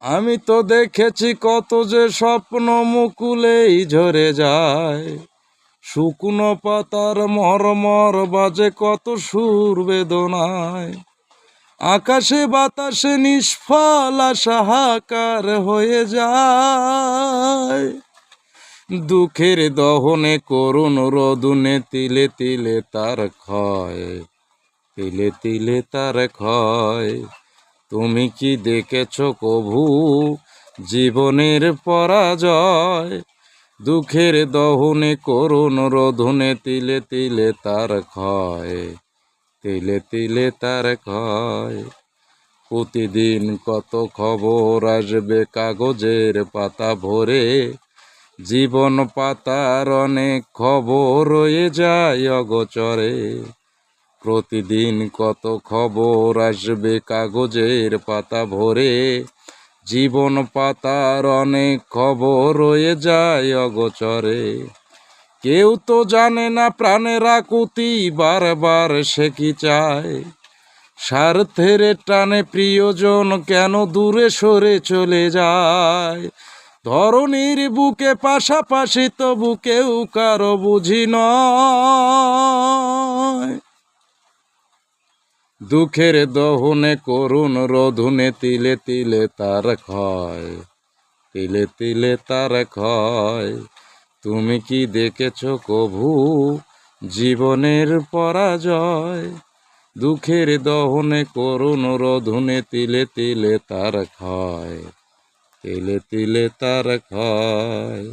আমি তো দেখেছি কত যে স্বপ্ন মুকুলেই ঝরে যায়, শুকনো পাতার মরমর বাজে কত সুর বেদনায়, আকাশে বাতাসে নিষ্ফল আশা হাহাকার হয়ে যায়। দুঃখের দহনে করুণ রোদনে তিলে তিলে তার ক্ষয়, তিলে তিলে তার ক্ষয়। তুমি কি দেখেছ কভু জীবনের পরাজয়? দুঃখের দহনে করুণ রোদনে তিলে তিলে তার ক্ষয়, তিলে তিলে তার ক্ষয়। প্রতিদিন কত খবর আসবে কাগজের পাতা ভরে, জীবন পাতার অনেক খবর রয়ে যায় অগোচরে। প্রতিদিন কত খবর আসবে কাগজের পাতা ভরে, জীবন পাতার অনেক খবর রয়ে যায় অগোচরে। কেউ তো জানে না প্রাণের আকুতি বারবার সে কি চায়, স্বার্থের টানে প্রিয়জন কেন দূরে সরে চলে যায়। ধরণীর বুকে পাশাপাশি তবু কেউ কারো বুঝি নয়। দুঃখের দহনে করুণ রোদনে তিলে তিলে তার ক্ষয়, তিলে তিলে তার ক্ষয়। তুমি কি দেখেছ কভু জীবনের পরাজয়? দুঃখের দহনে করুণ রোদনে তিলে তিলে তার ক্ষয়, তিলে তিলে তার ক্ষয়।